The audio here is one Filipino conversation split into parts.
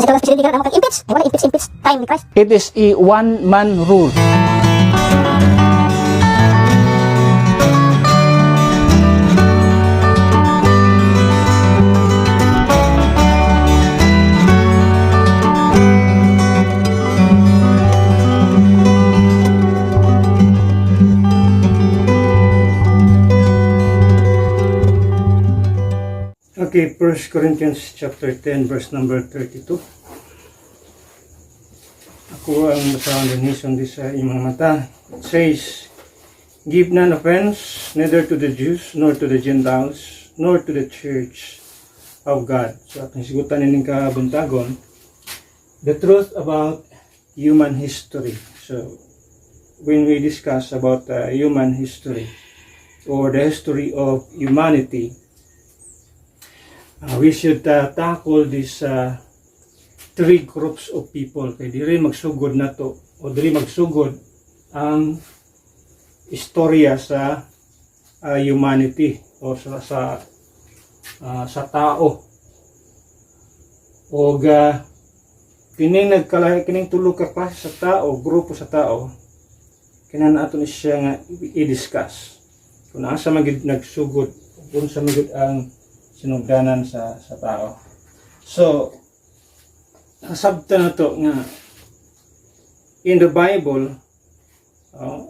ito lang presidente ka na mag-impeach. Wala impeach time ni Christ. It is a one-man rule. Okay, 1 Corinthians chapter 10 verse number 32. Ako ang basahan din on this sa imong mata. It says, "Give none offense, neither to the Jews, nor to the Gentiles, nor to the church of God." So, atong sigutan nining kabuntagon, the truth about human history. So, when we discuss about human history, or the history of humanity, we should tackle these three groups of people. Kaya di rin magsugod na to, o di rin magsugod ang istorya sa humanity o sa tao. O kining tulo ka klase sa tao, grupo sa tao, kinahanglan nato ni siya nga i-discuss. Kung asa magid nagsugod, kung sa magid ang sinugdanan sa tao. So, sabta na to nga in the Bible,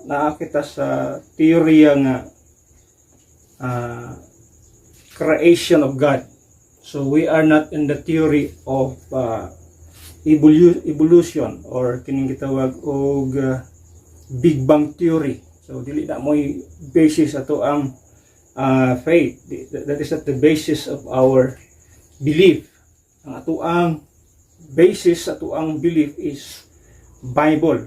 nakakita sa teorya nga creation of God. So, we are not in the theory of evolution or kining gitawag og Big Bang theory. So, dili na mo'y basis ato ang faith. That is not the basis of our belief. Ang atuang basis, atuang belief is Bible.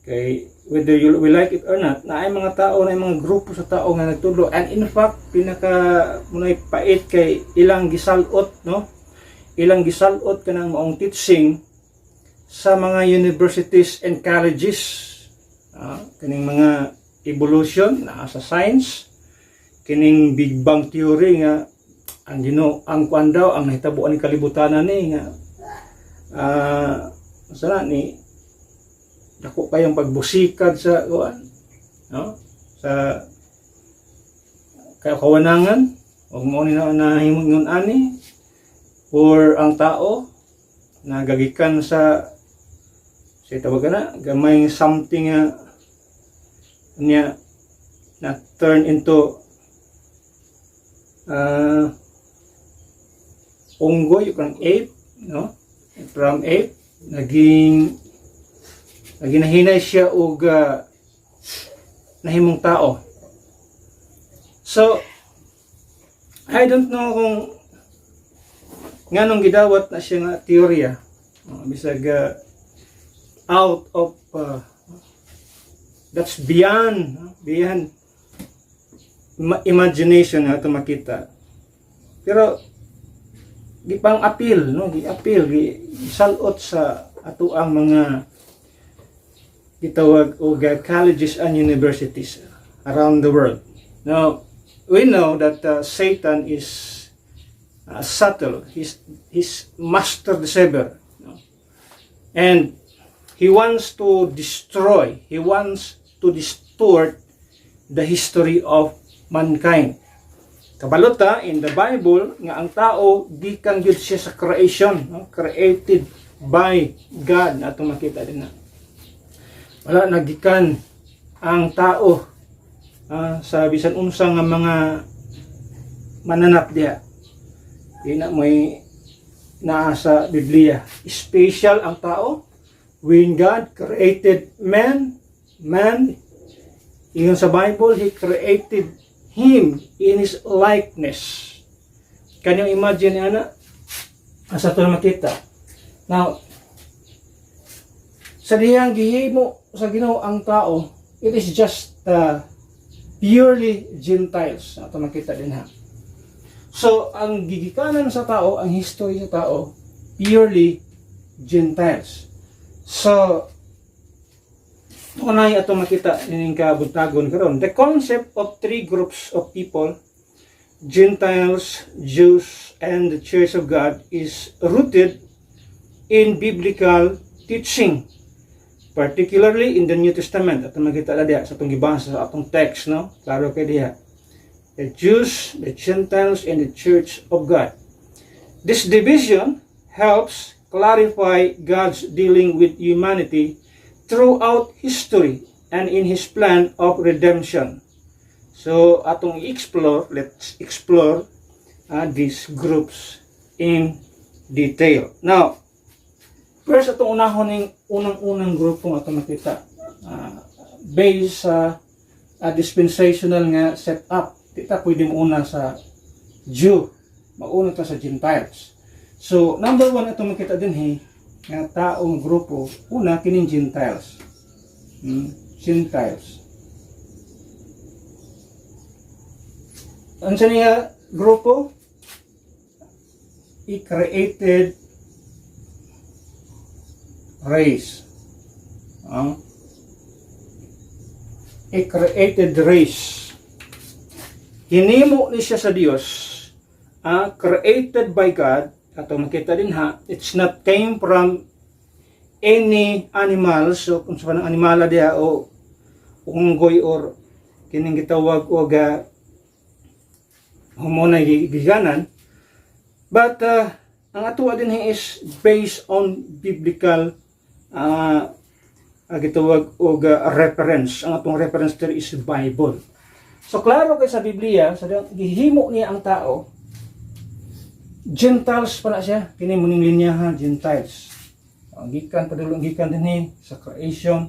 Okay, whether we like it or not, na ay mga tao, na ay mga grupo sa tao nga nagtulo. And in fact, pinaka munay pait kay ilang gisalot, no? Ilang gisalot kanang maong teaching sa mga universities and colleges. Kaning mga evolution na sa science, kining Big Bang theory nga ang kuan daw ang nahitabuan ni kalibutan ni nga masana ni dako kayong pagbusikad sa kuan, no, sa kawanangan o mo ni na himugon ani or ang tao nagagikan sa tawag na gamay something niya na turn into unggoy, yung ape, no? From ape, naging nahinay siya og nahimong tao. So, I don't know kung nganong gidawat na siya nga teorya. Bisag out of that's beyond imagination na ito makita. Pero gipang appeal, no, gisalot sa ato ang mga gitawag o colleges and universities around the world. Now, we know that Satan is subtle. He's master deceiver, no? And he wants to destroy, he wants to distort the history of mankind. Kabalota in the Bible nga ang tao gikan gyud siya sa creation, no? Created by God. Atong makita din na wala nagikan ang tao sa bisan unsa nga mga mananap diha. Ina may naa sa Biblia. Special ang tao when God created man, ingon sa Bible, He created him in His likeness. Kanyang imagine ana asa to makita. Now, sa diyang gihimo sa Ginoo ang tao, it is just purely Gentiles. Ato makita din ha. So, ang gigikanan sa tao, ang history sa tao, purely Gentiles. So, tunay ato makita nining kabuntagon karon. The concept of three groups of people, Gentiles, Jews, and the Church of God, is rooted in biblical teaching, particularly in the New Testament. At makita na diya sa itong gibasa sa atong text, no? Klaro kay diya. The Jews, the Gentiles, and the Church of God. This division helps clarify God's dealing with humanity throughout history and in His plan of redemption. So, atong i-explore, let's explore these groups in detail. Now, first, atong unahon ng unang-unang grupo nga atong makita. Based sa dispensational nga setup. Kita pwede una sa Jew, mauna ta sa Gentiles. So, number one atong makita din nga taong grupo, una kining Gentiles. Gentiles. Ano niya grupo? I-created race. A created race. Hinimo ni siya sa Dios, created by God. Ato makita din it's not came from any animal. So kung sa panang animala diha o unggoy or kining gitawag og hormona giganan. But ang ato din is based on biblical gitawag og reference. Ang atong reference there is Bible. So klaro kay sa Biblia, sa gihimo niya ang tao, Gentiles pala siya, kini muning linya Gentiles. Gikan padulong gikan dinhi sa creation,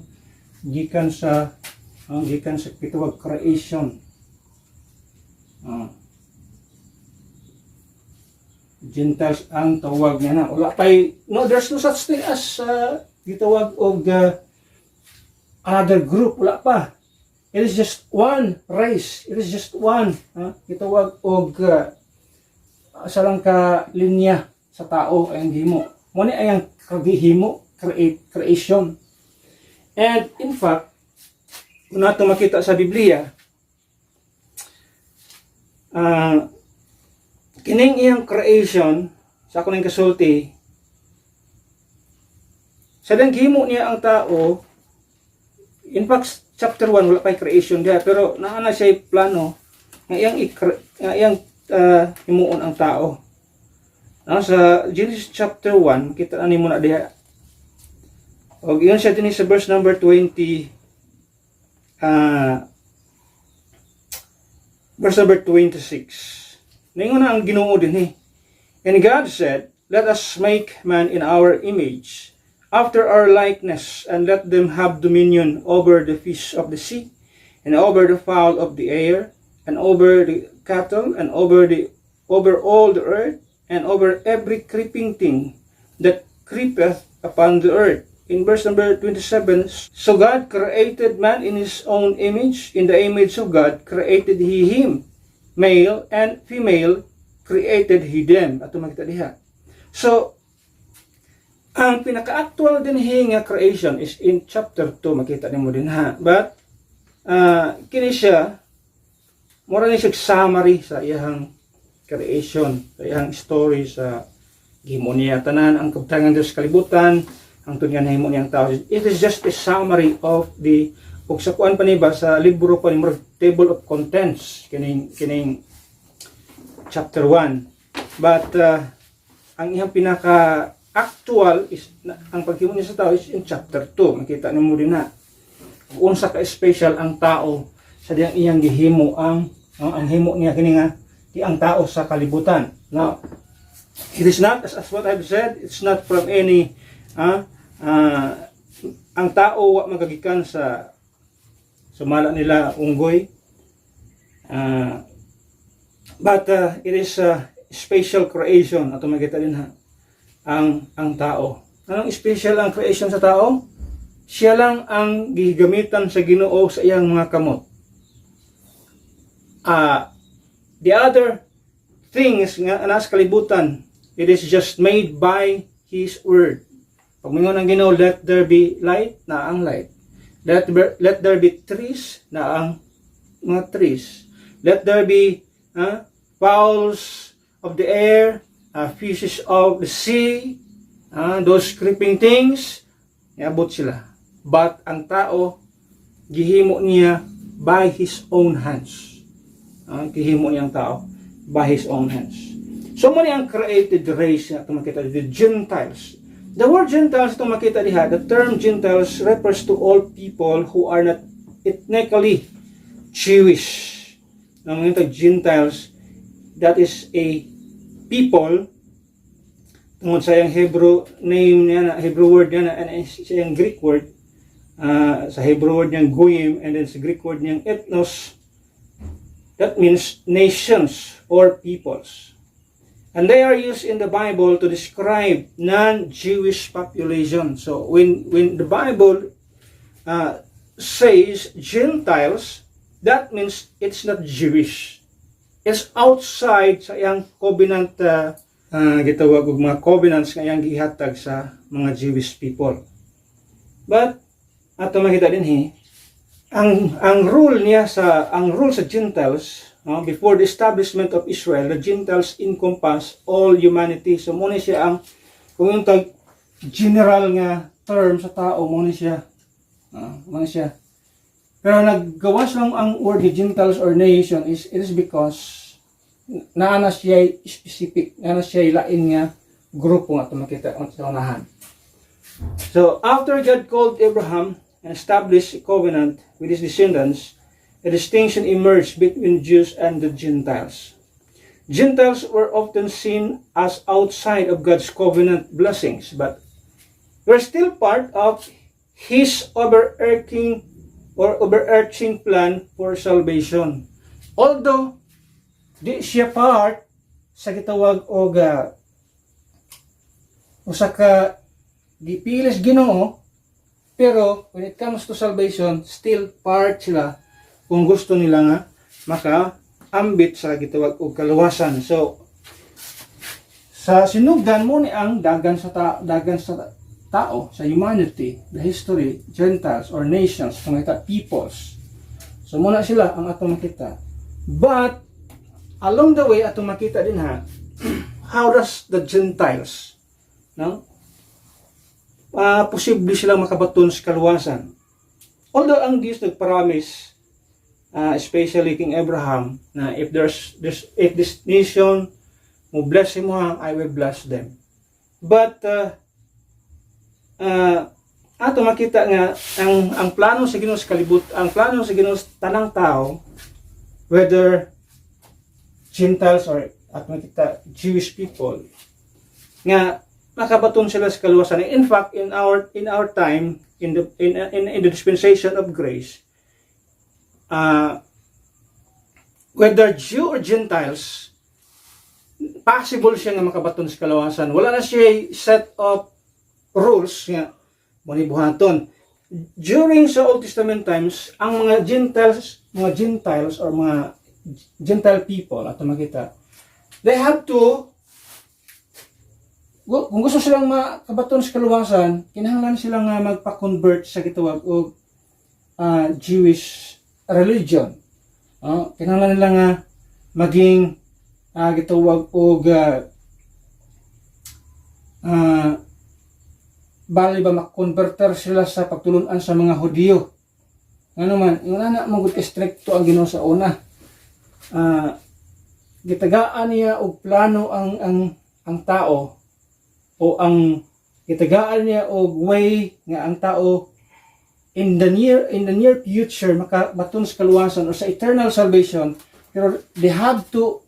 gikan sa gitawag creation. Gentiles ang tawag niya na. Wala pay, no, there's no such thing as gitawag og other group, wala pa. It is just one race. It is just one. Gitawag og sa lang ka linya sa tao ay ang himo. Muna ay ang kagihimo, creation. And in fact, kung nato makita sa Biblia, kining iyang creation, sa ako ng kasulti, sa lang himo niya ang tao, in fact, chapter 1, wala pa creation diya, pero naana siya plano, nga iyang himuon ang tao. Sa Genesis chapter 1, kita na mo na diha. O yun siya din sa verse number 20, verse number 26. Ningon na ang Ginoo din And God said, let us make man in our image, after our likeness, and let them have dominion over the fish of the sea, and over the fowl of the air, and over the cattle, and over all the earth, and over every creeping thing that creepeth upon the earth. In verse number 27, so God created man in His own image, in the image of God created He him, male and female created He them. Ato makita diha. So, ang pinaka-actual din nga creation is in chapter 2, makita nimo din But, kini siya, mura ni siya summary sa iyang creation, sa iyang story sa gihimo niya tanan ang kabtangan Dios kalibutan, ang tunyan himo niyang tao. It is just a summary of the ug sa kuan pa ni ba sa libro pa ni table of contents kining chapter 1. But ang iyang pinaka actual is ang paghimo niya sa tao is in chapter 2. Makita nimo din unsa ka special ang tao sa diyang iyang gihimo ang himo niya kini nga ang tao sa kalibutan. Now, it is not as what I've said, it's not from any ang tao wa magagikan sa mala nila unggoy. But it is a special creation ato makita din ang tao. Anong special ang creation sa tao? Siya lang ang gigamitan sa Ginoo sa iyang mga kamot. The other things nga anas kalibutan, it is just made by His word. Pag mingon ang Ginoo, let there be light, na ang light. Let there be trees, na ang mga trees. Let there be fowls of the air, fishes of the sea, Those creeping things, niabot sila. But ang tao, gihimo niya by his own hands. Gihimo niyang tao by his own hands. So muna ang created race na makita the Gentiles. The word Gentiles itong makita diha, the term Gentiles refers to all people who are not ethnically Jewish. Ang mga Gentiles, that is a people tungod sa yung Hebrew name niya na, Hebrew word niya na, and sa yung Greek word, sa Hebrew word niyang goyim, and then sa Greek word niyang ethnos, that means nations or peoples. And they are used in the Bible to describe non-Jewish population. So when the Bible says Gentiles, that means it's not Jewish. It's outside sa iyang covenant, gitawag og mga covenants nga iyang gihatag sa mga Jewish people. But ato makita din ang rule sa Gentiles, before the establishment of Israel, the Gentiles encompass all humanity. So muna siya ang kung yung general nga term sa tao, muna siya. Pero naggawas lang ang word ni Gentiles or nation it is because naana siya specific, naana siya lain nga grupo nga makita sa unahan. So after God called Abraham and established a covenant with his descendants, a distinction emerged between Jews and the Gentiles. Gentiles were often seen as outside of God's covenant blessings, but were still part of his overarching plan for salvation. Although di siya part sa gitawag og usa ka gipilis Ginoo, pero when it comes to salvation, still part sila kung gusto nila nga maka-ambit sa gitawag og kaluwasan. So sa sinugdan mo ni ang dagan sa tao, sa humanity, the history, Gentiles or nations, mga peoples. So muna sila ang atong makita. But along the way atong makita din how does the Gentiles posible silang makabaton sa kaluwasan. Although ang Diyos nagpromise, especially King Abraham, na if this nation mo bless him, I will bless them. But ato makita nga ang plano sa Ginoo sa kalibut, ang plano sa Ginoo sa tanang tao, whether Gentiles or at makita Jewish people, nga makabaton sila sa kaluwasan. In fact, in our time, in the dispensation of grace, whether Jew or Gentiles, possible siya nga makabaton sa kaluwasan. Wala na siya set of rules nga manibuhaton. During sa Old Testament times, ang mga Gentiles or mga Gentile people, ato makita, they have to, kung gusto silang makabaton sa kaluwasan, kinahanglan silang magpa-convert sa gitawag o Jewish religion. Kinahanglan nila nga maging gitawag o bali ba makonverter sila sa pagtulunan sa mga Hudyo. Ano man, yung anak mong stricto ang Ginoo sa una. Gitagaan niya og plano ang tao, o ang gitagaan niya og way nga ang tao in the near future makabaton sa kaluwasan o sa eternal salvation. Pero they have to,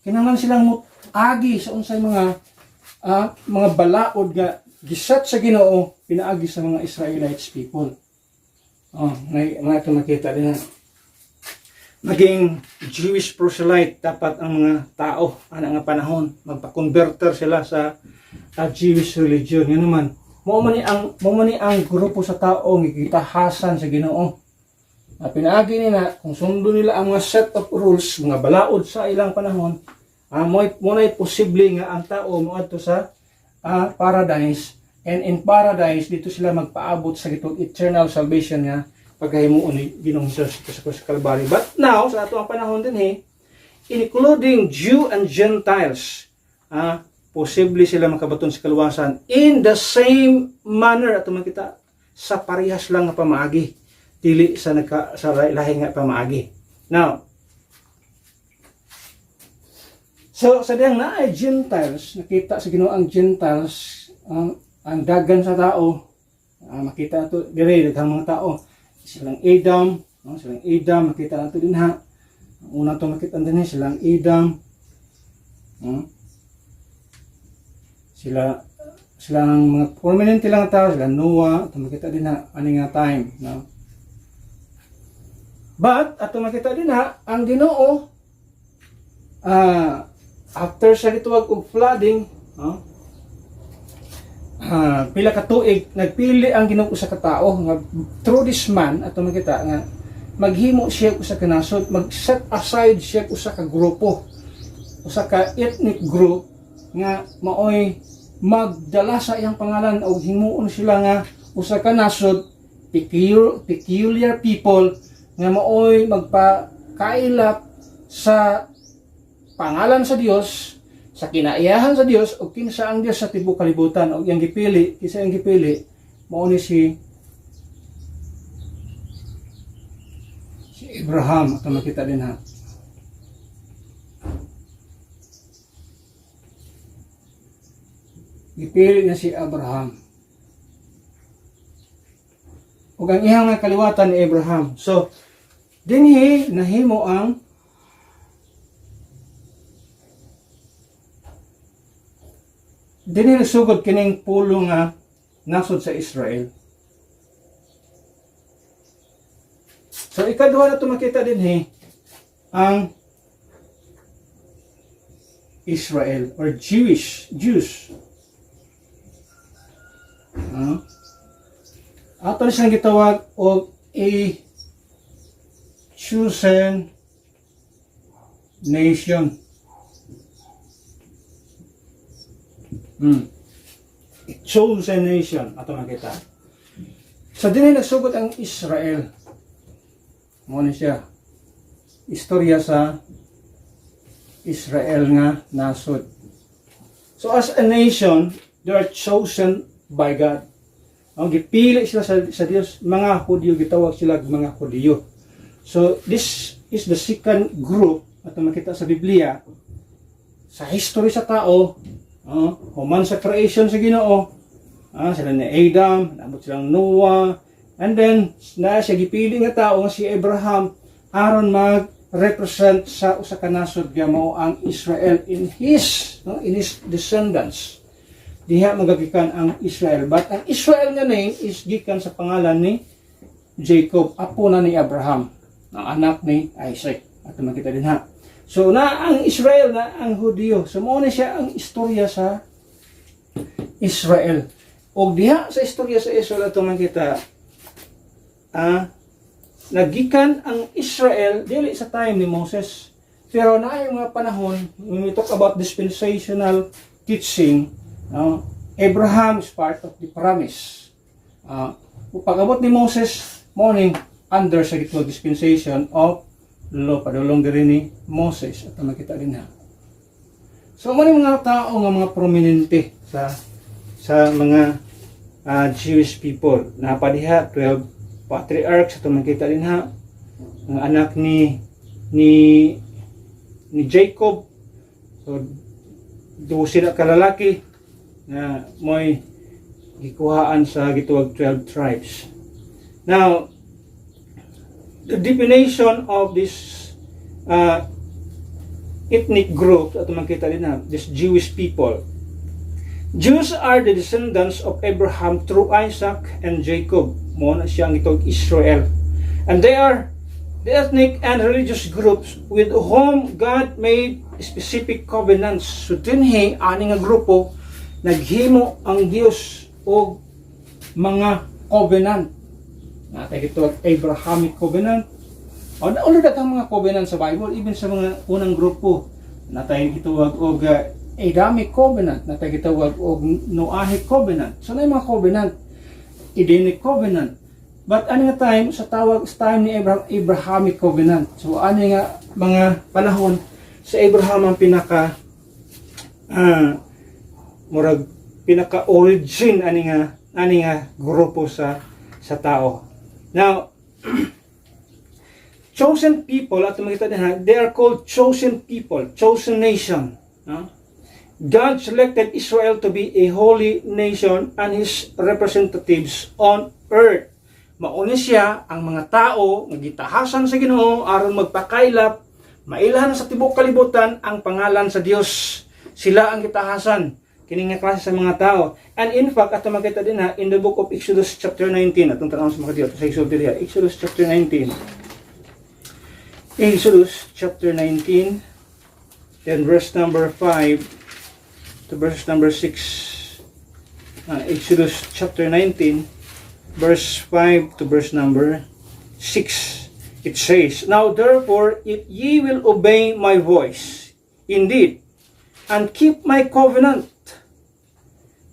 kinahanglan silang agi sa unsay mga balaod nga gisat sa Ginoo pinaagi sa mga Israelites people. May ito makita din maging Jewish proselyte dapat ang mga tao nga panahon magpa-converter sila sa Jewish religion. Yan naman mo man ang grupo sa tao nga gitahasan sa Ginoo. Pinaagi nila kung sundo nila ang mga set of rules, mga balaod sa ilang panahon, mo na posible nga ang tao moadto sa paradise, and in paradise dito sila magpaabot sa gitong eternal salvation nga pagkahimuon ni Ginoong Hesus sa Calvary. But now sa ato ang panahon din including Jew and Gentiles, posible sila makabaton sa kaluwasan in the same manner ato makita sa parehas lang nga pamaagi dili sa sa lahi nga pamaagi. Now, so sa diyang na ay Gentiles, nakita sa Ginoo ang Gentiles, ang dagan sa tao, makita nato dire daghang mga tao, silang Adam, makita nato din ha. Ang una to makita din silang Adam. Silang mga prominente lang tao, sila Noah, ito makita din na ani nga time, no? But ato makita din ha, ang Ginoo after sa gituwag og flooding, pila ka tuig nagpili ang Ginoo sa katao nga through this man ato makita nga maghimo siya usa ka nasod, mag-set aside siya usa ka grupo, usa ka ethnic group nga maoy magdala sa iyang pangalan o himuon sila nga usa ka nasod, peculiar people nga maoy magpakailap sa pangalan sa Dios, sa kinaiyahan sa Dios o kinsa ang Dios sa tibuok kalibutan. O iyang gipili, kisa iyang gipili mao ni si Abraham. Ato makita din ha. Gipili na si Abraham. Ug ang iyang nga kaliwatan ni Abraham. So, dinhi nahimo ang dinhi nasugod kining pulo nga nasod sa Israel. So, ikaduha na ito makita dinhi ang Israel or Jews. Ato na siyang gitawag og a chosen nation. Chosen nation ato makita. So dinhi nagsugod ang Israel. Mo ni siya. Istorya sa Israel nga nasod. So as a nation, they are chosen by God. Ang gipili sila sa Dios, mga Hudyo, gitawag sila mga Hudyo. So this is the second group ato makita sa Biblia sa history sa tao, human sa creation sa Ginoo, sila ni Adam, nabot silang Noah, and then na siya gipili nga tao nga si Abraham aron mag-represent sa usa ka nasod nga mao ang Israel in his descendants. Diha magagikan ang Israel. But ang Israel nga name is gikan sa pangalan ni Jacob, apo na ni Abraham, ang anak ni Isaac. At makita din ha. So na ang Israel na ang Hudyo. So mao na siya ang istorya sa Israel. O diha sa istorya sa Israel ato makita nagikan ang Israel dili sa time ni Moses. Pero naay mga panahon when we talk about dispensational teaching, Abraham is part of the promise. Pag-abot ni Moses, morning under sa gitwag dispensation of law, padulong diri ni Moses. At makita din ha. So, mga tao nga mga prominente sa mga Jewish people. Napadiha, 12 patriarchs. At makita din ha. Ang anak ni Jacob. So, do sila kalalaki na mo'y gikuhaan sa gituwag 12 tribes. Now, the definition of this ethnic group, at makita din na, this Jewish people. Jews are the descendants of Abraham through Isaac and Jacob. Mo na siyang gituwag Israel. And they are the ethnic and religious groups with whom God made specific covenants. So dinhi ani nga grupo naghimo ang Dios og mga covenant. Natay gituwag Abrahamic covenant. O ulo daghang mga covenant sa Bible, even sa mga unang grupo. Natay gituwag og Adamic covenant, natay gituwag og Noahic covenant. So na mga covenant, Edenic covenant. But ano nga time sa time ni Abrahamic covenant. So ano nga mga panahon sa Abraham ang pinaka murag pinaka-origin ani nga grupo sa tao. Now, chosen people, at makita din they are called chosen people, chosen nation. No? God selected Israel to be a holy nation and His representatives on earth. Mauni siya ang mga tao nga gitahasan sa Ginoo aron magpakaylap, mailhan sa tibuok kalibutan ang pangalan sa Dios. Sila ang gitahasan kini nga klase sa mga tao. And in fact, ato makita din in the book of Exodus chapter 19, atong tanawon sa mga Dios sa Exodus chapter 19. Exodus chapter 19, then verse number 5 to verse number 6. Exodus chapter 19, verse 5 to verse number 6. It says, Now therefore, if ye will obey my voice, indeed, and keep my covenant,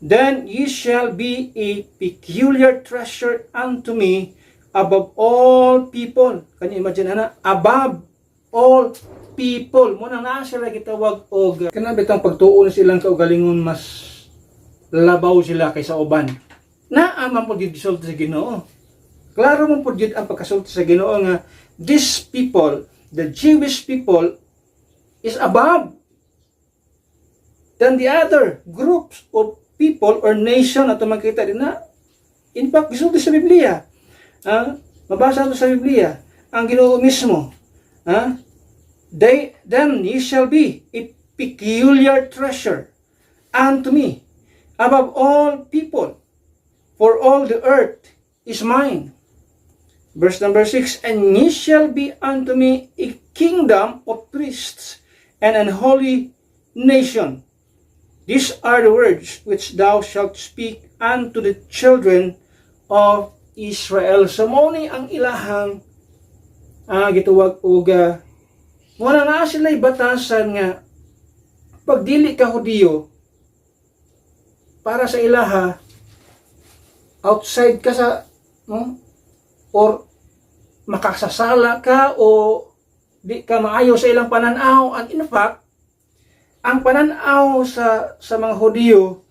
then ye shall be a peculiar treasure unto me above all people. Can you imagine, above all people. Muna na sila gitawag og kana bitang pagtuon silang kaugalingon mas labaw sila kaysa uban. Naaman po gid gisulti sa Ginoo. Klaro mo po gid ang pagkasulti sa Ginoo nga these people, the Jewish people, is above than the other groups of people or nation na makita din na. In fact, gisulti sa Biblia. Mabasa ito sa Biblia. Ang Ginoo mismo. Then ye shall be a peculiar treasure unto me above all people, for all the earth is mine. Verse number 6, And ye shall be unto me a kingdom of priests and an holy nation. These are the words which thou shalt speak unto the children of Israel. So mo ni ang ilahang gituwag og wala na sila'y batasan nga pag dili ka Hudiyo para sa ilaha outside ka sa or makasasala ka o di ka maayo sa ilang pananaw. And in fact, ang pananaw sa mga Hudiyo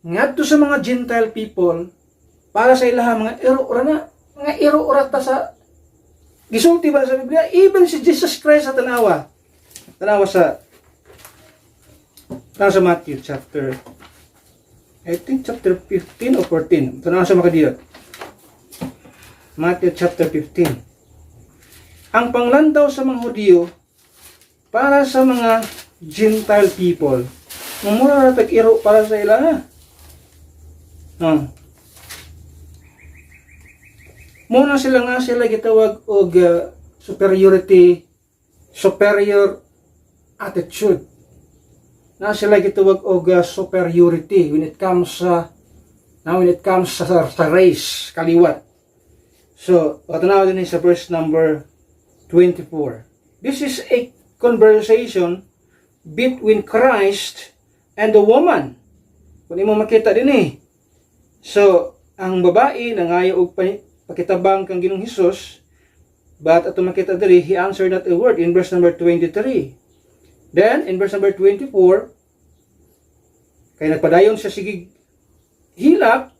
ngadto sa mga Gentile people para sa ilaha mga iro-ora ta sa gisulti ba sa Biblia? Even si Jesus Christ sa tanawa sa Matthew chapter 15 or 14. Tanawa sa makadiyot. Matthew chapter 15. Ang panglantaw sa mga Hudiyo para sa mga Gentile people. Mamura na tag-iro para sa ilaha. Muna sila gitawag og superior attitude. Na sila gitawag og superiority when it comes sa race, kaliwat. So, tanaw din sa verse number 24. This is a conversation between Christ and the woman. Kung imo makita din So, ang babae nangayo og pakitabang kang Ginoong Hesus, but ato makita diri, he answered not a word in verse number 23. Then, in verse number 24, kay nagpadayon siya sigig hilak,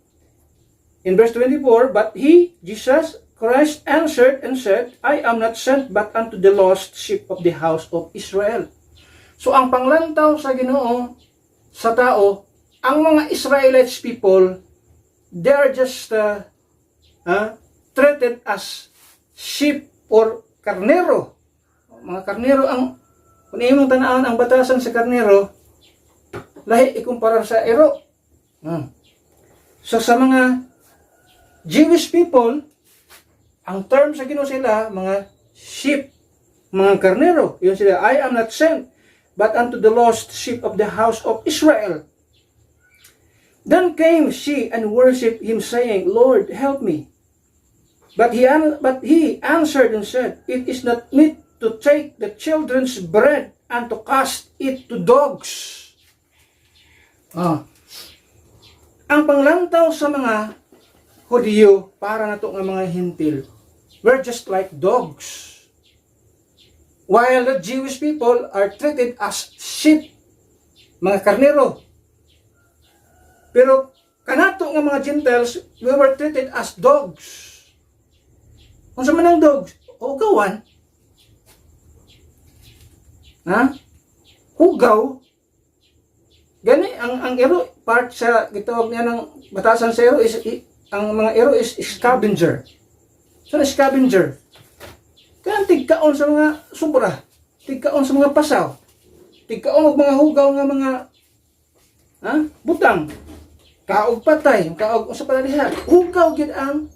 in verse 24, but he, Jesus Christ, answered and said, I am not sent but unto the lost sheep of the house of Israel. So, ang panglantaw sa Ginoo sa tao, ang mga Israelites people, they are just treated as sheep or karnero. Mga karnero ang kung imong tanaan ang batasan sa karnero, lahi ikumpara sa ero. So sa mga Jewish people, ang term sa Ginoo sila mga sheep, mga karnero. Yun sila, I am not sent but unto the lost sheep of the house of Israel. Then came she and worshipped him, saying, Lord, help me. But he answered and said, It is not meet to take the children's bread and to cast it to dogs. Ang panglantaw sa mga Hudiyo para nato nga mga Hintil, we're just like dogs. While the Jewish people are treated as sheep, mga karnero. Pero kanato nga mga Gentiles, we were treated as dogs. Unsa man ang dogs? Hugawan. Ha? Hugaw. Gani ang ero part sa gitawag niya ng batasan sa ero is ang mga ero is scavenger. So na scavenger. Kan tigkaon sa mga sobra, tigkaon sa mga pasaw, tigkaon og mga hugaw nga mga butang, kaog patay, kaog sa palaliha. Hugaw gid ang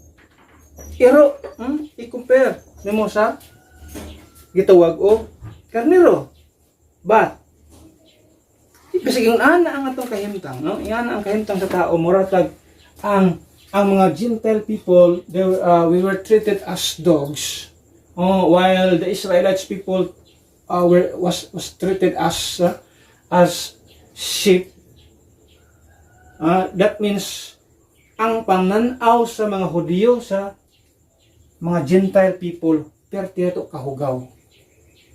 ero, i-compare nimo sa gitawag og karnero. But kasi yung ana ang atong kahimtang, no? Ingana ang kahimtang sa tao, muratag ang mga Gentile people, we were treated as dogs. While the Israelites people was treated as sheep. That means ang pananaw sa mga Hudyo sa mga Gentile people pertiyato kahugaw.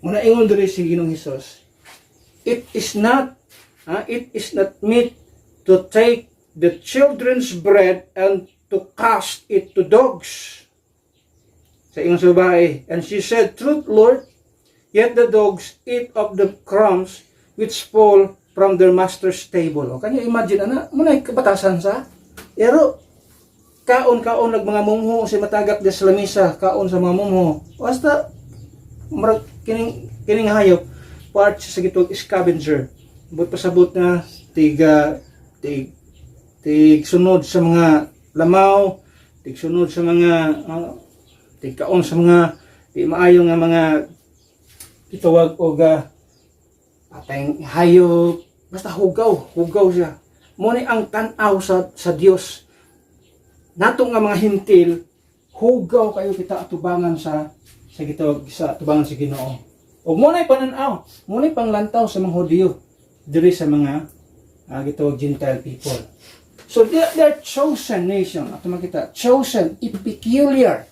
Muna ingon diri si Ginoong Hesus, it is not meet to take the children's bread and to cast it to dogs. Sa iyong subay, and she said, truth, Lord, yet the dogs eat of the crumbs which fall from their master's table. O, can you imagine, muna kabatasan sa? Pero, kaon nag mga mumho, si matagak des lamisa, kaon sa mga mumho. Basta, kining hayop, part sa gitog scavenger. But pasabot na, tig sunod sa mga lamaw, tig sunod sa mga tigkaon sa mga di maayo nga mga itawag og patayng hayop, basta hugaw siya. Mo ni ang tan-aw sa Dios. Nato nga mga hintil, hugaw kayo kita atubangan sa gitawag sa atubangan sa Ginoo. Og mo nay panan-aw, mo nay panglantaw sa mga Hudyo diri sa mga gitawag Gentile people. So they are chosen nation. Ato makita, chosen, peculiar.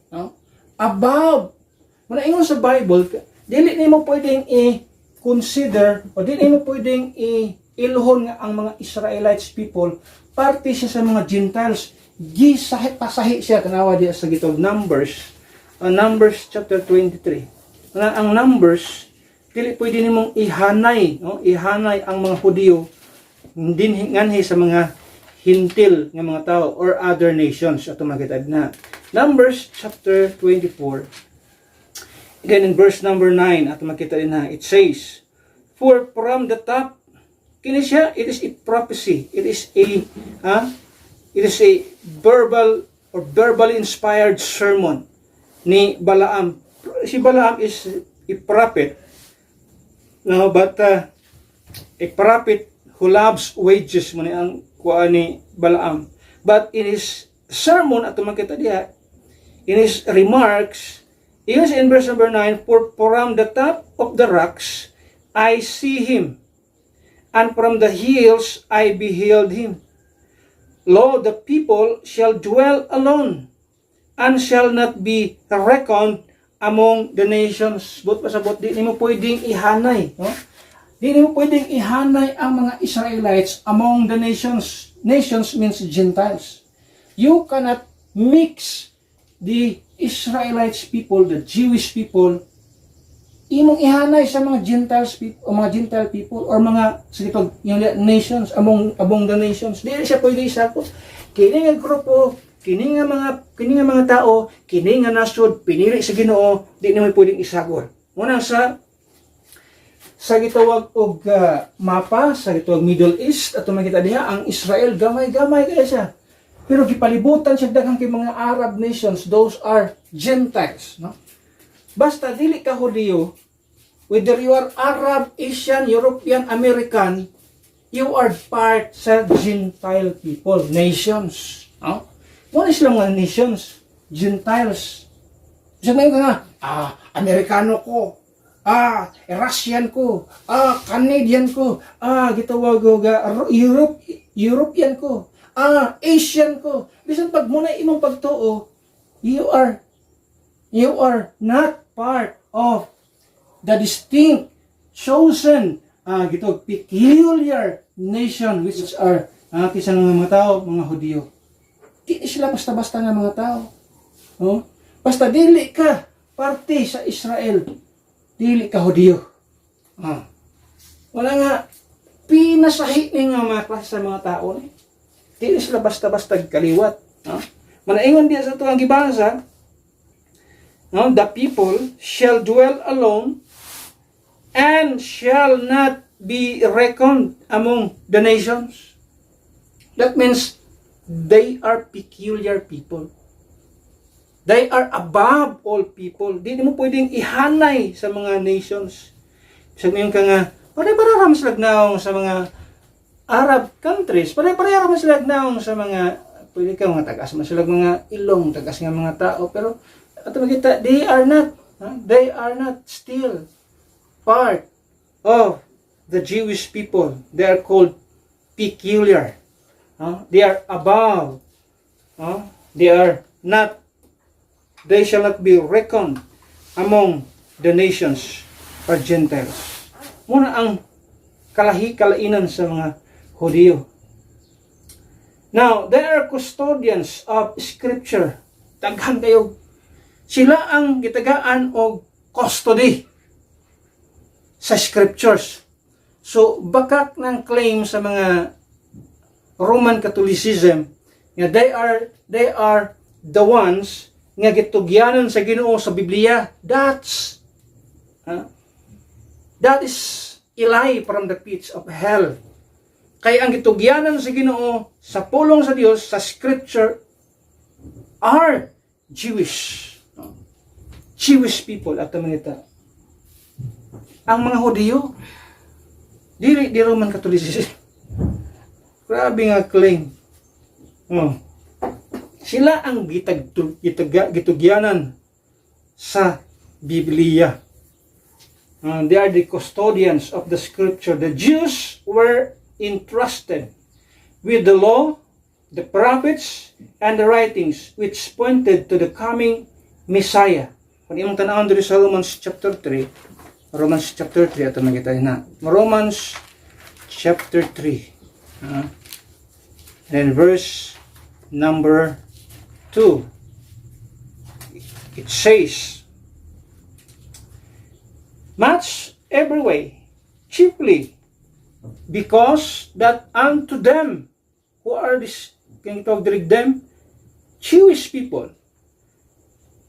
No? Above. Muna ingon sa Bible, dili nimo pwedeng i-consider o dili nimo pwedeng iluhon nga ang mga Israelites people parte siya sa mga Gentiles. Pasahi siya kanawa diya sa gitog Numbers. Numbers chapter 23. Ang Numbers dili pwede nimong ihanay, no? Ihanay ang mga Hudyo din nganhi sa mga hintil nga mga tao or other nations ato makita na. Numbers chapter 24. Again in verse number 9 ato makita din na. It says, for from the top, kini siya, it is a prophecy. It is a verbal or verbally inspired sermon ni Balaam. Si Balaam is a prophet. No, but a prophet who loves wages mo ni ang kuha ni Balaam. But in his sermon ato makita diha, in his remarks, he was in verse number 9, for from the top of the rocks I see him, and from the hills I beheld him. Lo, the people shall dwell alone, and shall not be reckoned among the nations. But pasabot, di nimo pwedeng ihanay. No? Di nimo pwedeng ihanay ang mga Israelites among the nations. Nations means Gentiles. You cannot mix the Israelites people, the Jewish people, imong ihanay sa mga Gentiles people, o mga Gentile people, or mga sigitog yung nations, among the nations. Di siya pwede isakop. Kini nga grupo, kini nga mga tao, kini nga nasod, pinili sa Ginoo, di naman pwedeng isagol. Muna sa gitawag og mapa, sa gitawag Middle East, ato makita diha ang Israel gamay-gamay kaya siya. Pero gipalibutan siya daghang kay mga Arab nations, those are Gentiles, no? Basta dili ka Hudyo, whether you are Arab, Asian, European, American, you are part sa Gentile people, nations, no? What is lang mga nations? Gentiles. Sabi nga, Amerikano ko, Russian ko, Canadian ko, gitawag European ko, Asian ko. Bisan pag muna imong pagtuo, you are not part of the distinct, chosen, peculiar nation which are Kisa ng mga tao, mga Hudyo. Di sila basta-basta nga mga tao. No? Basta dili ka parte sa Israel, dili ka Hudyo. Wala nga, pinasahi ni nga mga klase sa mga tao. Dili sila basta-basta kaliwat. Manaingon diya sa ito ang gibasa, the people shall dwell alone and shall not be reckoned among the nations. That means they are peculiar people. They are above all people. Di mo pwedeng ihanay sa mga nations. Sabihin ka nga, pare-pareha mas lagnaong sa mga Arab countries. Pare-pareha mas lagnaong sa mga, pwede ka mga tagas, mas mga ilong, tagas nga mga tao. Pero, at makita, they are not still part of the Jewish people. They are called peculiar. They are above. They shall not be reckoned among the nations or Gentiles. Muna ang kalainan sa mga Hudyo. Now, they are custodians of Scripture. Daghan kayo. Sila ang gitagaan o custody sa Scriptures. So, bakak ng claim sa mga Roman Catholicism nga they are the ones nga gitugyanan sa Ginoo sa Biblia. That is a lie from the pits of hell. Kaya ang gitugyanan sa Ginoo sa pulong sa Dios sa Scripture are Jewish people at manita. Ang mga Hudyo di Roman Catholicism. Grabe nga claim. Sila ang gitugyanan sa Biblia. They are the custodians of the Scripture. The Jews were entrusted with the law, the prophets, and the writings which pointed to the coming Messiah. Kung imong tanawon diri sa Romans chapter 3 ato makita na. Romans chapter 3. Then verse number 2. It says, much every way, chiefly because that unto them who are this, can you talk direct them? Jewish people,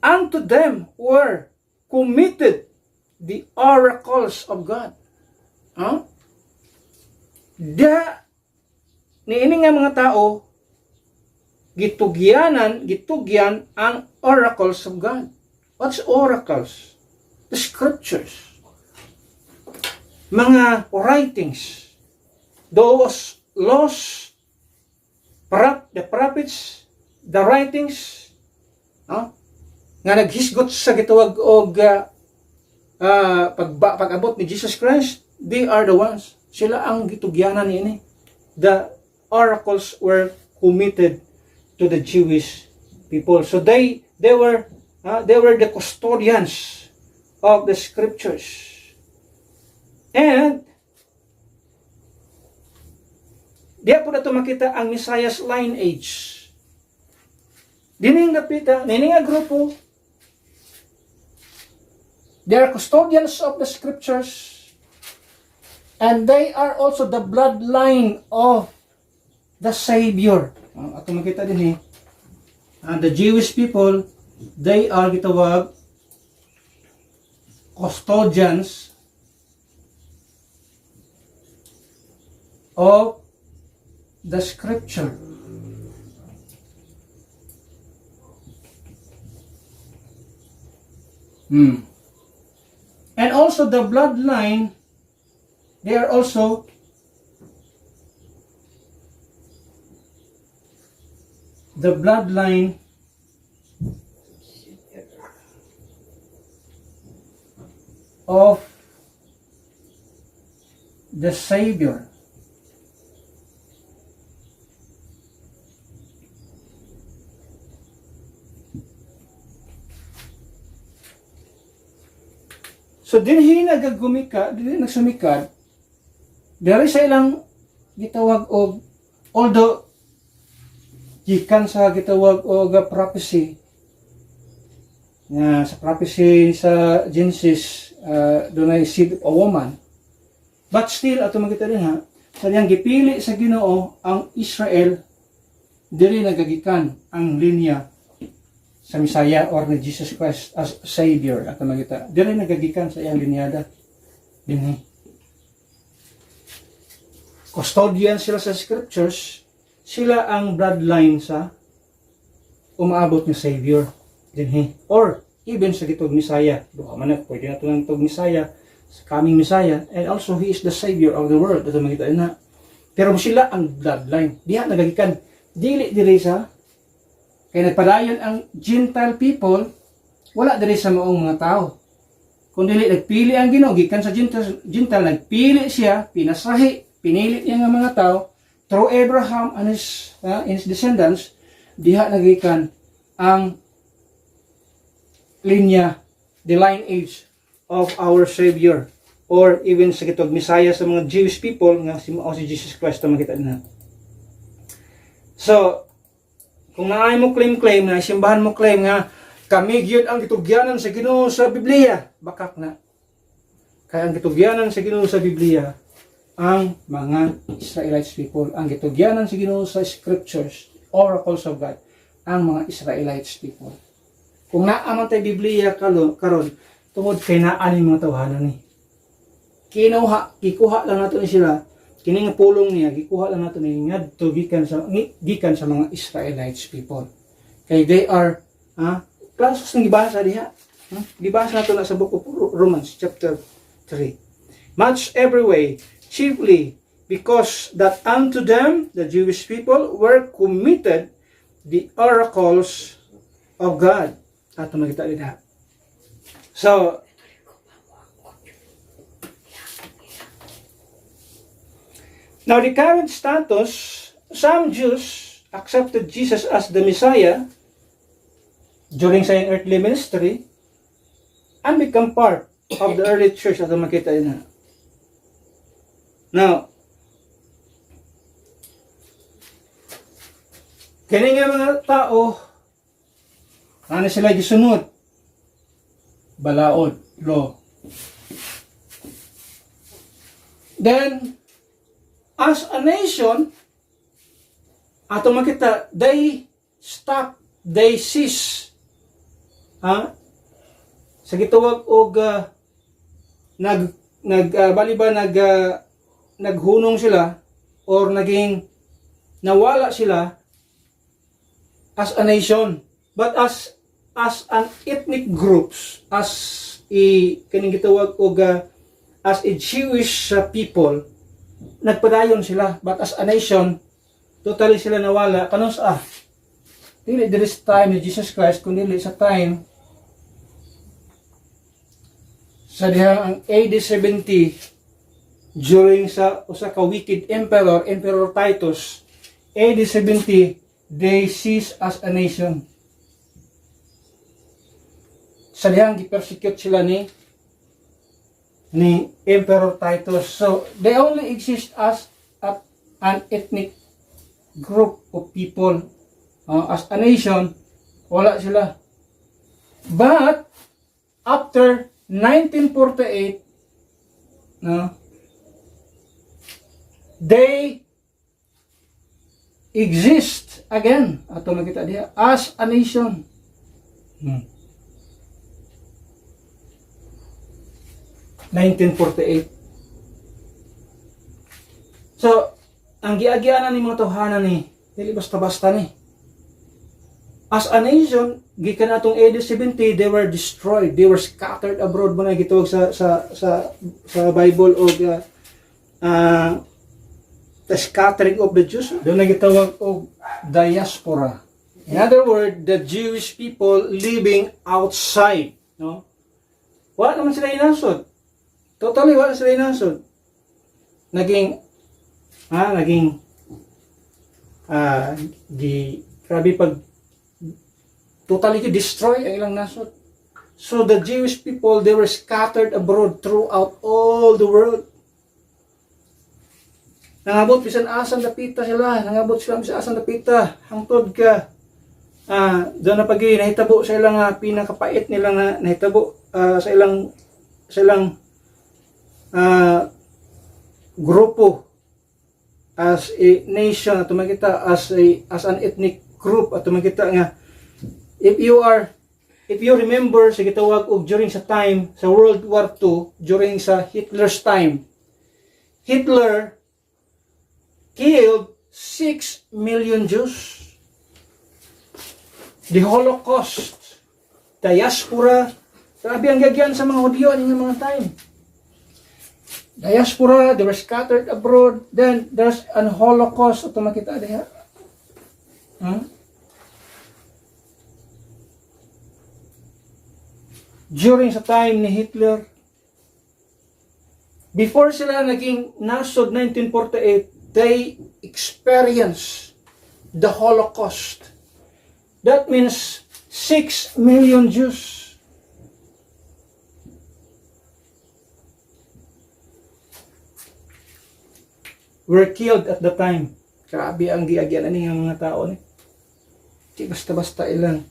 unto them were committed the oracles of God. Niini nga mga tao, gitugyan ang oracles of God. What's oracles? The Scriptures. Mga writings. Those laws, the prophets, the writings, nga naghisgot sa gitawag og pag-abot ni Jesus Christ, they are the ones. Sila ang gitugyanan niini. The oracles were committed to the Jewish people. So they were the custodians of the Scriptures. And diya po na ito makita ang Messiah's lineage. Dining napita, nining nga grupo, they are custodians of the Scriptures, and they are also the bloodline of the Savior. Ato makita din and the Jewish people, they are gitawag custodians of the Scripture. And also the bloodline, they are also the bloodline of the Savior. So dinhi nagsumikad, diri sa ilang gitawag og although gikan sa gitawag og prophecy sa prophecy sa Genesis, dunay seed of a woman, but still ato makita din ha, sa diyang gipili sa Ginoo ang Israel, dili nagagikan ang linya sa Messiah or ni Jesus Christ as Savior. Ato makita dili nagagikan sa iyang linyada dinhi. Custodian sila sa scriptures, sila ang bloodline sa umaabot ng Savior dinhi, or even sa gitog Messiah. Duha man na pwede na ito ng gitog Messiah, sa coming Messiah, and also He is the Savior of the world. Ito makita na. Pero sila ang bloodline. Diha nagagikan. Dili diri sa kaya nagpadayon ang Gentile people, wala diri sa maong mga tao. Kung dili nagpili ang Ginoo gikan sa Gentile, nagpili siya, pinasahi, pinili niya nga mga tao through Abraham and his descendants. Diha nagikan ang linya, the lineage of our Savior, or even sa kitog Messiah sa mga Jewish people nga si Jesus Christ na makita na. So, kung naay mo claim na simbahan mo claim nga kami gyud ang gitugyanan sa Ginoo sa Biblia, bakak na. Kaya ang gitugyanan sa Ginoo sa Biblia ang mga Israelites people, ang gitugyanan sa Ginoo sa scriptures, oracles of God, ang mga Israelites people. Kung naaman tay Biblia karon tungod kay naa ni mga tawhanan ni. Gikuha lang nato ni sila, kini nga pulong niya, gikuha lang nato ni ngadto gikan sa mga Israelites people. Kay they are klasos ng gibasa diha. Gibasa nato na sa book of Romans chapter 3. Much every way, chiefly because that unto them, the Jewish people, were committed the oracles of God. Ato makita diha. So, now the current status, some Jews accepted Jesus as the Messiah during sa earthly ministry and become part of the early church. Ato makita din. Now, kani nga mga tao, ano sila gisunod? Balaod, law. Then, as a nation, ato makita, they stop, they cease. Sa gitawag og naghunong sila or naging nawala sila as a nation, but as an ethnic groups, as kaning gitawag og as a Jewish people, nagpadayon sila, but as a nation totally sila nawala kanon sa dili diri sa time ni Jesus Christ, kundi sa time sa diha ang AD 70 during sa usa ka wicked emperor Titus. AD 70 they cease as a nation. Sa dihang gipersecute sila ni Emperor Titus. So they only exist as an ethnic group of people. As a nation, wala sila. But after 1948, they exist again. Ato makita diha as a nation. 1948. So, ang giagyanan ni mga tawhanan ni, dili basta-basta ni. As a nation, gikan atong AD 70, they were destroyed, they were scattered abroad mo na gitawag sa Bible og the scattering of the Jews. Doon na gitawag og diaspora. In other words, the Jewish people living outside, no? Wala naman sila inasod. Totally wala sila inasod. Grabe pag totally destroy ang ilang nasod. So the Jewish people, they were scattered abroad throughout all the world. Nangabot bisan asang dapita sila, nangabot sila bisan asang dapita, hangtod ka. Doon na pag nahitabo sa ilang pinakapait nila nga nahitabo sa ilang grupo as a nation, at makita as an ethnic group, at makita nga if you remember sa gitawag og during sa time sa World War II, during sa Hitler's time, Hitler killed 6 million Jews. The Holocaust, diaspora, grabe ang gagyan sa mga Hudyo ng mga time. Diaspora, they were scattered abroad, then there's an Holocaust, ito makita diha. During sa time ni Hitler, before sila naging nasod 1948, they experienced the Holocaust. That means 6 million Jews. Were killed at the time. Grabe ang giagyan ng mga tao ni. Di basta-basta ilang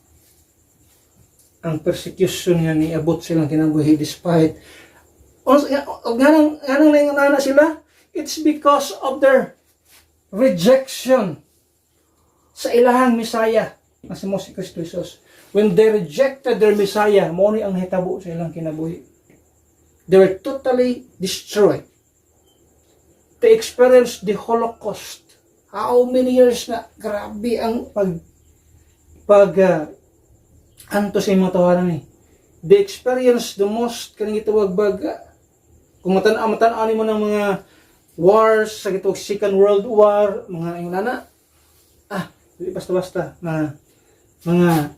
ang persecution nga niabot silang kinabuhi despite ganang naingana sila, it's because of their rejection sa ilahang Messiah na si Kristo Jesus. When they rejected their Messiah, mo ni ang hitabo sa ilang kinabuhi. They were totally destroyed. They experienced the Holocaust. How many years na grabe ang anto sa mga tawaran ni. They experienced the most kanang gitawag kung matan-an mo ng mga wars sa gitawag Second World War, mga yung nana. Hindi basta-basta na mga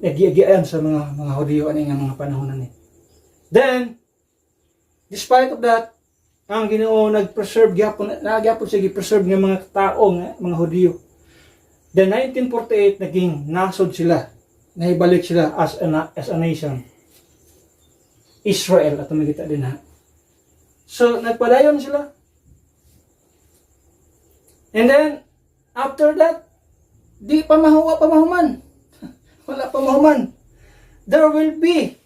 nagiagian sa mga Hudyo ani nga mga panahon ni. Then despite of that, ang Ginoo nag-preserve gyapon sige preserve nga mga tao nga mga Hudyo. Then 1948 naging nasod sila. Naibalik sila as a nation. Israel at makita din ha. So nagpadayon sila. And then after that, di pa mahuman. Wala pa mahuman. There will be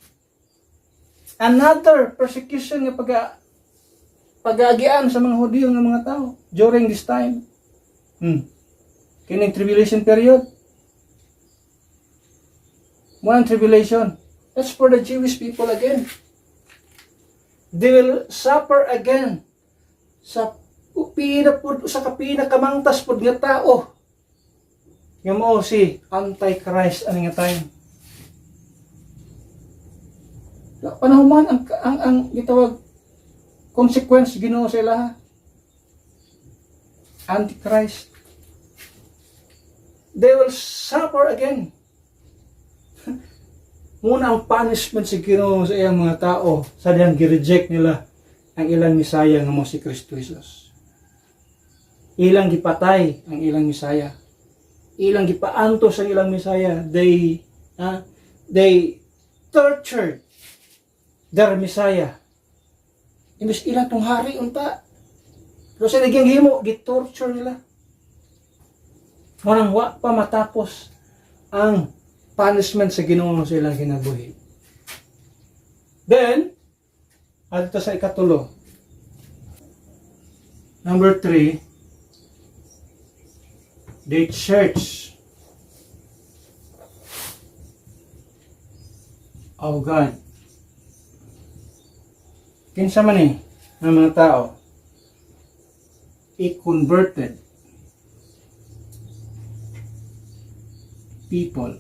another persecution nga pag-aagian sa mga Hudyo nga mga tao during this time. Kining tribulation period. One tribulation. That's for the Jewish people again. They will suffer again sa kapinakamangtas pud nga tao. Nga mo si Antichrist ani nga time. Panahuman ang gitawag consequence Ginoo sa ilaha. Antichrist. They will suffer again. Muna ang punishment sa Ginoo sa iyang mga tao sa diyang gi-reject nila ang ilang Messiah nga mo si Kristo Jesus. Ilang gipatay ang ilang Messiah. Ilang gipaantos ang ilang Messiah. They tortured their Messiah. Imbis ilang tong hari unta. Pero sa naging himo, gi-torture nila. Walang wa pa matapos ang punishment sa Ginoo sa ilang kinabuhi. Then, adto sa ikatulo. Number 3, the church of God. Kinsa man ng mga tao i-converted people.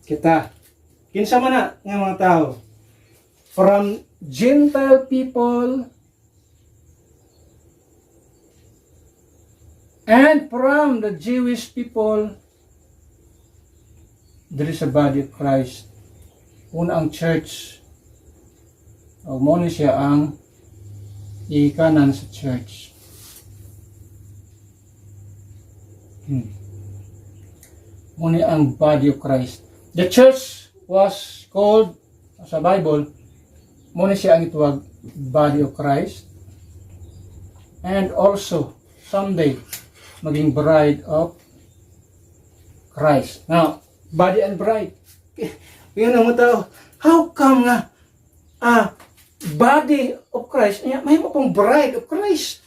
Kita. Kinsa man nga mga tao from Gentile people and from the Jewish people, there is a body of Christ. Una ang church. O mo ni siya ang ikanan sa church. Muna ang body of Christ. The church was called sa Bible, muna siya ang ituwag body of Christ, and also someday maging bride of Christ. Now, body and bride. Yun ang mga tao. How come nga body of Christ, may mo pong bride of Christ?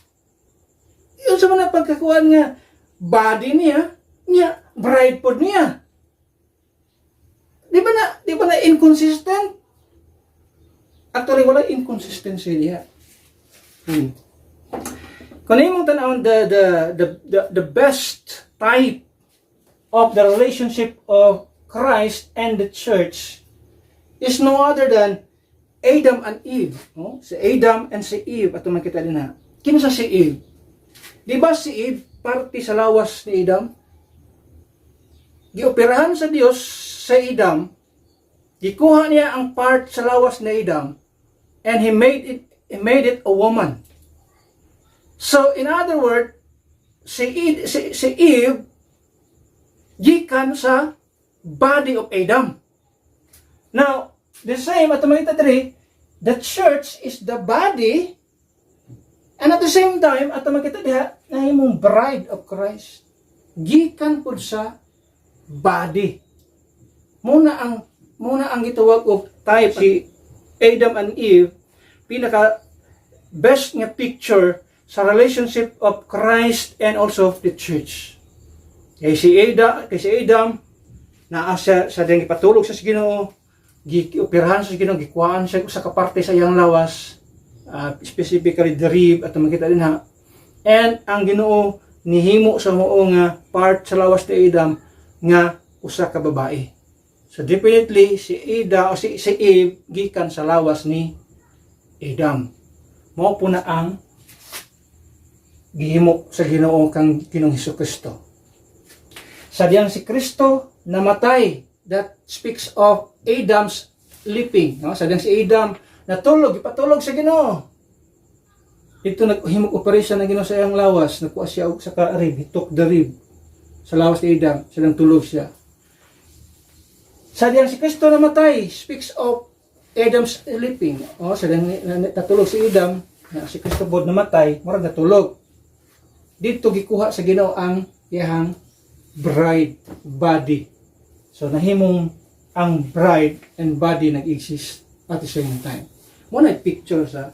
Yun sa mga pagkakuan nga body niya, bride po niya. Di ba na inconsistent? Actually, wala inconsistency niya. Kung mong tanawin the best type of the relationship of Christ and the church is no other than Adam and Eve. No? Si Adam and si Eve. At makita din ha. Kinsa si Eve? Di ba si Eve parte sa lawas ni Adam? Gioperahan sa Dios sa Adam. Gikuha niya ang part sa lawas ni Adam and he made it a woman. So in other words, si Eve gikan sa body of Adam. Now, the same at makita diri, the church is the body, and at the same time at makita diha nahimong bride of Christ. Gikan pud sa body. Muna ang gitawag og type si Adam and Eve, pinaka best nga picture sa relationship of Christ and also the church. Kay si Adam naa siya sa ding ipatulog sa Ginoo, gioperahan sa Ginoo, gikuhaan siya sa kaparte sa iyang lawas, specifically the rib at makita din ha. And ang Ginoo nihimo sa mao nga part sa lawas ni Adam nga usa ka babae. So definitely si Eve gikan sa lawas ni Adam. Mao po na ang gihimo sa Ginoo kang Ginoong Hesukristo. Sa diyang si Kristo namatay, that speaks of Adam's sleeping. No? Sa diyang si Adam natulog, ipatulog sa Ginoo. Ito naghimog operation na Ginoo sa iyang lawas, nakuha siya sa ka-rib, he took the rib sa lawas ni Adam, silang tulog siya. Sa diyang si Kristo namatay, speaks of Adam's sleeping. O, sa diyang natulog si Adam, si Kristo bod namatay, murag natulog. Dito gikuha sa Ginoo ang iyang bride body. So nahimong ang bride and body nag-exist at the same time. Muna picture sa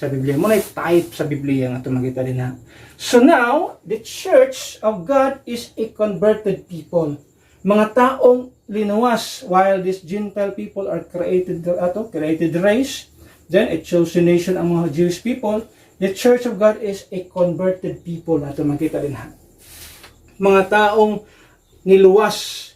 Biblia, muna type sa Biblia nga makita din ha. So now, the church of God is a converted people. Mga taong linuwas, while these Gentile people are created race, then a chosen nation ang mga Jewish people. The church of God is a converted people. Ito makita din ha. Mga taong niluwas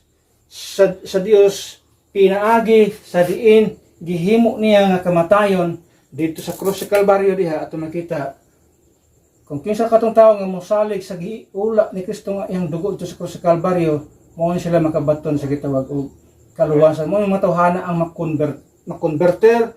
sa Dios, pinaagi sa diin, gihimo niya nga kamatayon dito sa krus sa Kalbaryo diha. Ito makita. Kung kinsa katong tao nga mosalig sa giula ni Kristo nga iyang dugo dito sa krus sa Kalbaryo, mo sila makabaton sa gitawag og kaluwasan. Mo yung matawhana ang makonverted,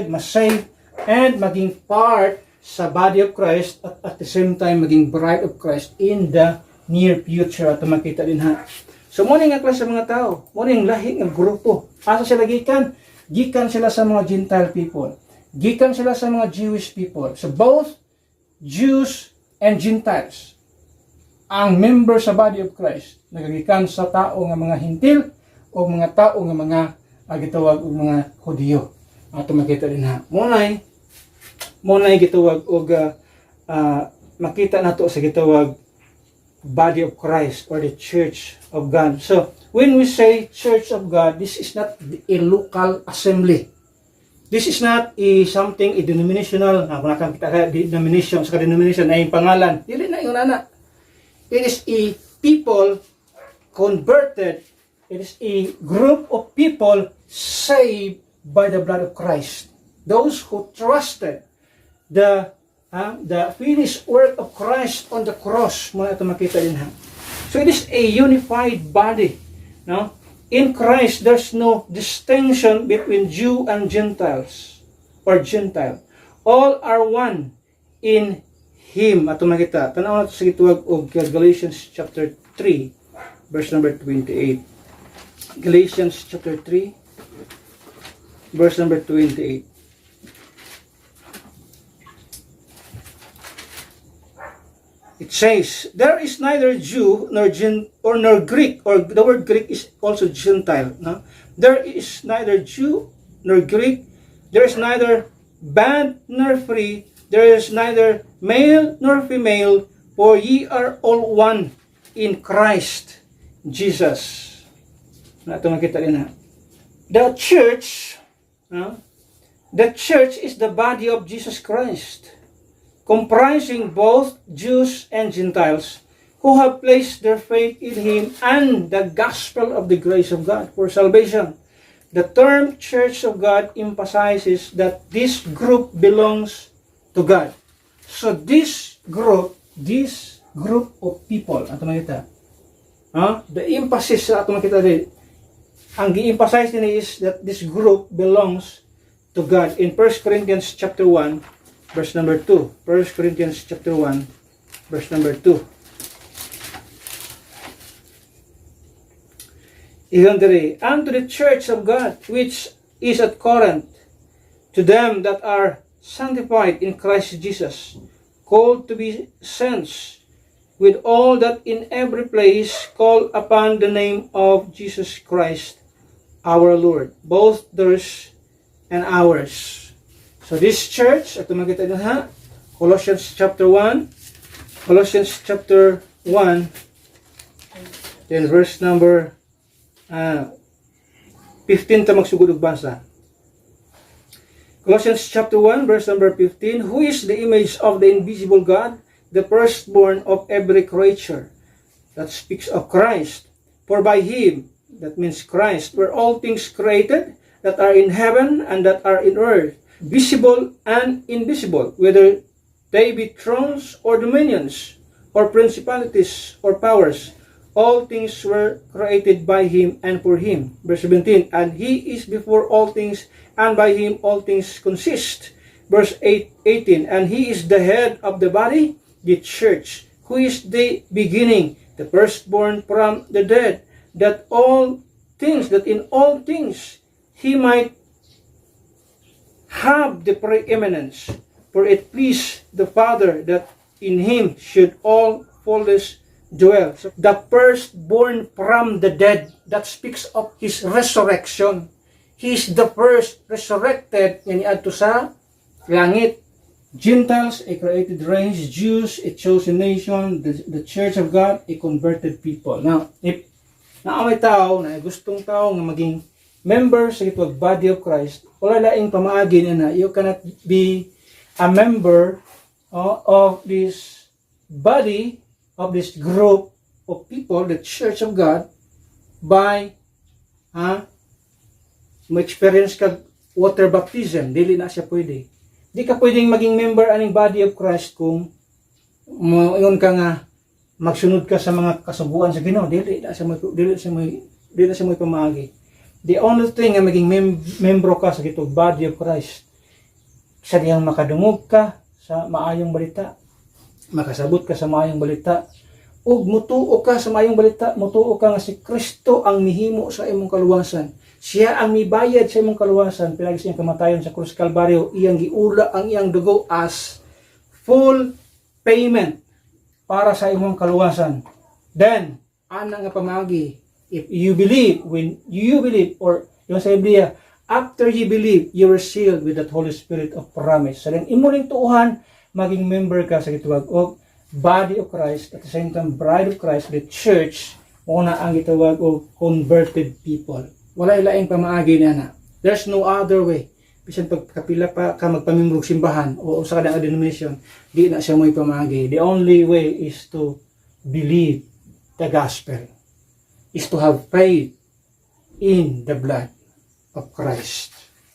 masave, and maging part sa body of Christ at the same time maging bride of Christ in the near future. At makita din ha. So mo nga klase sa mga tao, mo yung lahi ng grupo. Asa sila gikan? Gikan sila sa mga Gentile people. Gikan sila sa mga Jewish people. So both Jews and Gentiles ang member sa body of Christ, nagagikan sa tao nga mga hintil o mga tao nga mga gitawag og mga Hudyo. Ato makita din ha. Munay gitawag og makita nato sa gitawag body of Christ or the church of God. So when we say church of God, this is not a local assembly. This is not a denominational, kung nakakita ka denomination, sa denomination ay pangalan. Dili na yung nana. It is a people converted. It is a group of people saved by the blood of Christ. Those who trusted the finished work of Christ on the cross. Muna ito makita din ha. So it is a unified body. No? In Christ, there's no distinction between Jew and Gentiles or Gentile. All are one in Him. Ato makita. Tanaw nato sa gituwag og Galatians chapter 3 verse number 28. Galatians chapter 3 verse number 28. It says, there is neither Jew nor Greek, or the word Greek is also Gentile. No? There is neither Jew nor Greek. There is neither bond nor free. There is neither male nor female, for ye are all one in Christ Jesus. Ito makita din ha. The church is the body of Jesus Christ, comprising both Jews and Gentiles who have placed their faith in Him and the gospel of the grace of God for salvation. The term Church of God emphasizes that this group belongs to God. So this group of people, ato makita. The emphasis sa ato makita din, ang gi-emphasize din is that this group belongs to God. In 1 Corinthians chapter 1, verse number 2. 1 Corinthians chapter 1, verse number 2. Iyon diri, unto the church of God, which is at Corinth, to them that are sanctified in Christ Jesus, called to be saints, with all that in every place call upon the name of Jesus Christ, our Lord, both theirs and ours. So this church, ito makita nyo ha, Colossians chapter 1, then verse number 15 ta magsugod og basa. Colossians chapter 1, verse number 15, who is the image of the invisible God, the firstborn of every creature. That speaks of Christ. For by Him, that means Christ, were all things created that are in heaven and that are in earth, visible and invisible, whether they be thrones or dominions, or principalities or powers. All things were created by Him and for Him. Verse 17, and He is before all things, and by Him all things consist. Verse 18, and He is the head of the body, the church, who is the beginning, the firstborn from the dead, that in all things He might have the preeminence. For it pleased the Father that in Him should all fullness dwell. So the firstborn from the dead, that speaks of His resurrection. He is the first resurrected nga niadto sa langit. Gentiles, a created race; Jews, a chosen nation; the church of God, a converted people. Now, if naamay tao, na gustong tao nga maging member sa itong body of Christ, wala laing pamaagi na you cannot be a member of this body, of this group of people, the church of God, by ma-experience ka water baptism. Dili na siya pwede. Di ka pwedeng maging member aning body of Christ kung ingon ka nga magsunod ka sa mga kasubuan sa Ginoo. Dili na siya mo pamaagi. The only thing nga maging membro ka sa kitong body of Christ, sa diyang makadungog ka sa maayong balita, makasabot ka sa maayong balita, ug mutuo ka sa maayong balita, mutuo ka nga si Kristo ang mihimo sa imong kaluwasan. Siya ang mibayad sa imong kaluwasan pinagi sa iyang kamatayon sa krus Kalbaryo. Iyang giula ang iyang dugo as full payment para sa imong kaluwasan. Then, ana nga pamagi, if you believe, when you believe, or yung sa Biblia, after you believe, you were sealed with that Holy Spirit of promise. So then, imo ning tuuhan, maging member ka sa gitawag og body of Christ, at the same time, bride of Christ, the church, muna ang gitawag og converted people. Wala ilaing pamaagi na na. There's no other way. Bisan pagkapila pa ka magpamimbrog simbahan o sa kadang denomination, di na siya mo'y pamaagi. The only way is to believe the gospel, is to have faith in the blood of Christ.